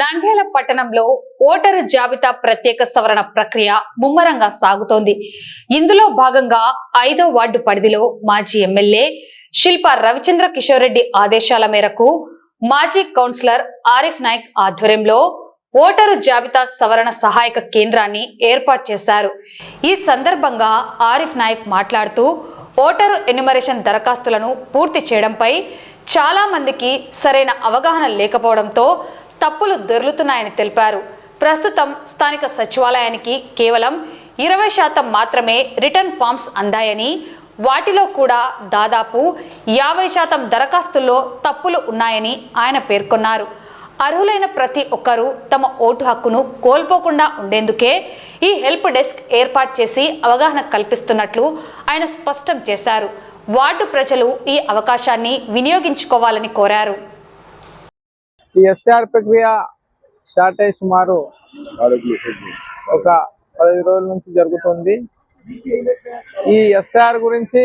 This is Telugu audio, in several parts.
నంద్యాల పట్టణంలో ఓటరు జాబితా ప్రత్యేక సవరణ ప్రక్రియ ముమ్మరంగా సాగుతోంది. ఇందులో భాగంగా 5వ వార్డు పరిధిలో మాజీ ఎమ్మెల్యే శిల్పా రవిచంద్ర కిషోర్ రెడ్డి ఆదేశాల మేరకు మాజీ కౌన్సిలర్ ఆరిఫ్ నాయక్ ఆధ్వర్యంలో ఓటరు జాబితా సవరణ సహాయక కేంద్రాన్ని ఏర్పాటు చేశారు. ఈ సందర్భంగా ఆరిఫ్ నాయక్ మాట్లాడుతూ ఓటరు ఎన్యుమరేషన్ దరఖాస్తులను పూర్తి చేయడంపై చాలా మందికి సరైన అవగాహన లేకపోవడంతో తప్పులు దొర్లుతున్నాయని తెలిపారు. ప్రస్తుతం స్థానిక సచివాలయానికి కేవలం 20% మాత్రమే రిటర్న్ ఫామ్స్ అందాయని, వాటిలో కూడా దాదాపు 50% దరఖాస్తుల్లో తప్పులు ఉన్నాయని ఆయన పేర్కొన్నారు. అర్హులైన ప్రతి ఒక్కరూ తమ ఓటు హక్కును కోల్పోకుండా ఉండేందుకే ఈ హెల్ప్ డెస్క్ ఏర్పాటు చేసి అవగాహన కల్పిస్తున్నట్లు ఆయన స్పష్టం చేశారు. వార్డు ప్రజలు ఈ అవకాశాన్ని వినియోగించుకోవాలని కోరారు. ఈ ఎస్ఆర్ ప్రక్రియ స్టార్ట్ అయ్యి సుమారు ఒక 15 రోజుల నుంచి జరుగుతుంది. ఈ ఎస్ఆర్ గురించి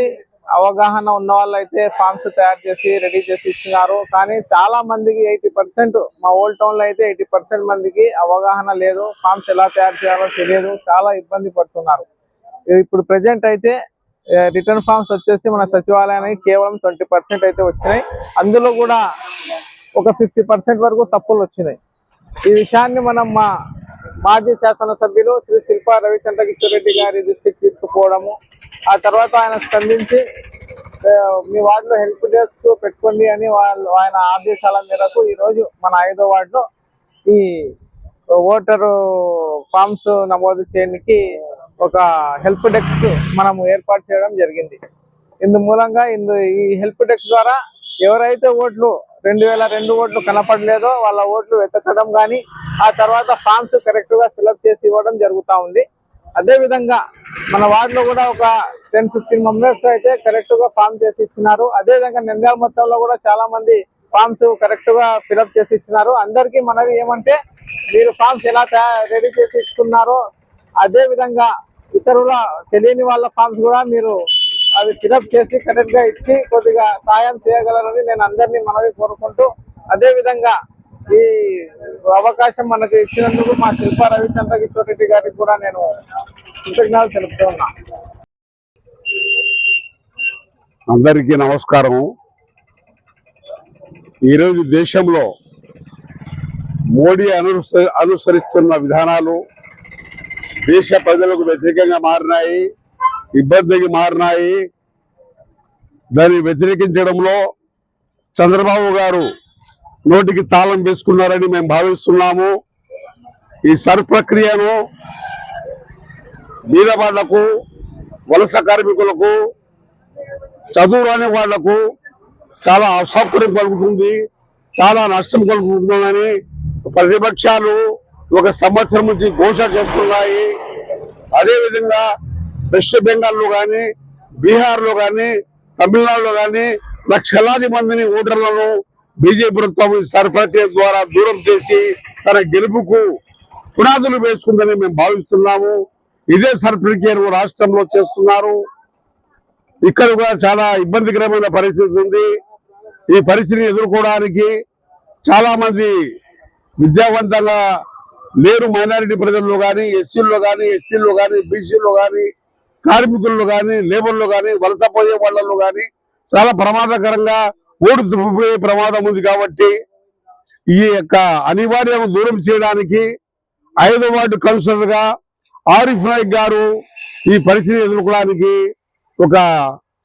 అవగాహన ఉన్న వాళ్ళు అయితే ఫామ్స్ తయారు చేసి రెడీ చేసి ఇస్తున్నారు. కానీ చాలా మందికి 80%, మా ఓల్డ్ టౌన్ లో అయితే 80% మందికి అవగాహన లేదు. ఫామ్స్ ఎలా తయారు చేయాలో తెలియదు, చాలా ఇబ్బంది పడుతున్నారు. ఇప్పుడు ప్రెజెంట్ అయితే రిటర్న్ ఫామ్స్ వచ్చేసి మన సచివాలయానికి కేవలం 20% అయితే వచ్చినాయి. అందులో కూడా ఒక 50% వరకు తప్పులు వచ్చినాయి. ఈ విషయాన్ని మనం మా మాజీ శాసనసభ్యులు శ్రీ శిల్పా రవిచంద్ర కిషోర్ రెడ్డి గారి దృష్టికి తీసుకుపోవడము, ఆ తర్వాత ఆయన స్పందించి మీ వార్డులో హెల్ప్ డెస్క్ పెట్టుకోండి అని ఆయన ఆదేశాల మేరకు ఈరోజు మన 5వ వార్డులో ఈ ఓటరు ఫామ్స్ నమోదు చేయడానికి ఒక హెల్ప్ డెస్క్ మనము ఏర్పాటు చేయడం జరిగింది. ఇందు మూలంగా ఈ హెల్ప్ డెస్క్ ద్వారా ఎవరైతే ఓట్లు 2002 ఓట్లు కనపడలేదో వాళ్ళ ఓట్లు వెతకడం కానీ, ఆ తర్వాత ఫామ్స్ కరెక్ట్ గా ఫిల్అప్ చేసి ఇవ్వడం జరుగుతూ ఉంది. అదే విధంగా మన వార్డులో కూడా ఒక 10-15 మెంబర్స్ అయితే కరెక్ట్ గా ఫామ్ చేసి ఇచ్చినారు. అదే విధంగా నంద్యాల మొత్తంలో కూడా చాలా మంది ఫామ్స్ కరెక్ట్ గా ఫిల్అప్ చేసి ఇచ్చినారు. అందరికీ మనవి ఏమంటే, మీరు ఫామ్స్ ఎలా రెడీ చేసి ఇచ్చుకున్నారో అదే విధంగా ఇతరుల తెలియని వాళ్ళ ఫామ్స్ కూడా మీరు అవి ఫిలప్ చేసి కరెక్ట్ గా ఇచ్చి కొద్దిగా సాయం చేయగలరని నేను అందరినీ మనవి కోరుకుంటూ, అదే విధంగా ఈ అవకాశం మనకు ఇచ్చినందుకు మా శిల్పా రవిచంద్ర కిషోర్ రెడ్డి గారికి కూడా నేను కృతజ్ఞతలు తెలుపుతూ ఉన్నా. అందరికీ నమస్కారం. ఈరోజు దేశంలో మోడీ అనుసరిస్తున్న విధానాలు దేశ ప్రజలకు వ్యతిరేకంగా మారినాయి, ఇబ్బందికి మారినాయి. దాన్ని వ్యతిరేకించడంలో చంద్రబాబు గారు నోటికి తాళం వేసుకున్నారని మేము భావిస్తున్నాము. ఈ సర్ ప్రక్రియను బీదవాళ్లకు, వలస కార్మికులకు, చదువు రాని వాళ్లకు చాలా అసౌకర్యం కలుగుతుంది, చాలా నష్టం కలుగుతుందని ప్రతిపక్షాలు 1 సంవత్సరం నుంచి ఘోషణ చేస్తున్నాయి. అదేవిధంగా వెస్ట్ బెంగాల్లో కానీ, బీహార్లో కానీ, తమిళనాడులో కానీ లక్షలాది మందిని ఓటర్లను బీజేపీ ప్రభుత్వం సర్ ప్రక్రియ ద్వారా దూరం చేసి తన గెలుపుకు పునాదులు వేసుకుందని మేము భావిస్తున్నాము. ఇదే సర్ ప్రక్రియను రాష్ట్రంలో చేస్తున్నారు. ఇక్కడ కూడా చాలా ఇబ్బందికరమైన పరిస్థితి ఉంది. ఈ పరిస్థితిని ఎదుర్కోవడానికి చాలా మంది విద్యావంతంగా లేరు. మైనారిటీ ప్రజల్లో కానీ, ఎస్సీల్లో కానీ, ఎస్టీల్లో కానీ, బీసీల్లో కానీ, కార్మికుల్లో కానీ, లేబర్లో కానీ, వలసపోయే వాళ్ళలో కానీ చాలా ప్రమాదకరంగా ఓటు తప్పిపోయే ప్రమాదం ఉంది. కాబట్టి ఈ యొక్క అనివార్యం దూరం చేయడానికి 5వ వార్డు కౌన్సిలర్ గా ఆరిఫ్ నాయక్ గారు ఈ పరిస్థితిని ఎదుర్కోవడానికి ఒక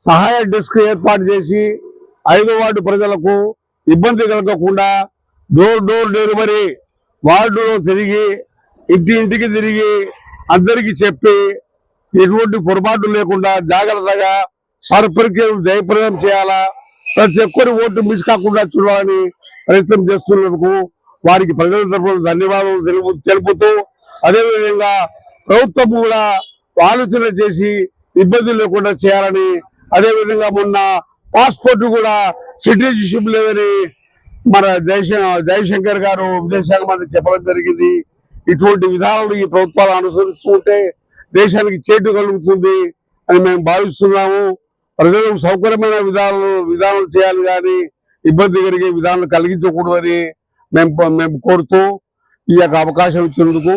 సహాయ డెస్క్ ఏర్పాటు చేసి 5వ వార్డు ప్రజలకు ఇబ్బంది కలగకుండా డోర్ డెలివరీ వార్డులో తిరిగి ఇంటింటికి తిరిగి అందరికీ చెప్పి ఎటువంటి పొరపాటు లేకుండా జాగ్రత్తగా సర్ ప్రక్రియను జయప్రదం చేయాలా, ప్రతి ఒక్కరి ఓటు మిస్ కాకుండా చూడాలని ప్రయత్నం చేస్తున్నందుకు వారికి ప్రజల తరఫున ధన్యవాదాలు తెలుపుతూ, అదేవిధంగా ప్రభుత్వం కూడా ఆలోచన చేసి ఇబ్బంది లేకుండా చేయాలని, అదేవిధంగా మొన్న పాస్పోర్ట్ కూడా సిటిజన్షిప్ లేదని మన జయశంకర్ గారు విదేశాంగ మంత్రి చెప్పడం జరిగింది. ఇటువంటి విధానాలు ఈ ప్రభుత్వాలు అనుసరిస్తుంటే దేశానికి చేటు కలుగుతుంది అని మేము భావిస్తున్నాము. ప్రజలకు సౌకర్యమైన విధానాలు చేయాలి కానీ ఇబ్బంది కలిగే విధానాలు కలిగించకూడదని మేము కోరుతూ ఈ యొక్క అవకాశం ఇచ్చినందుకు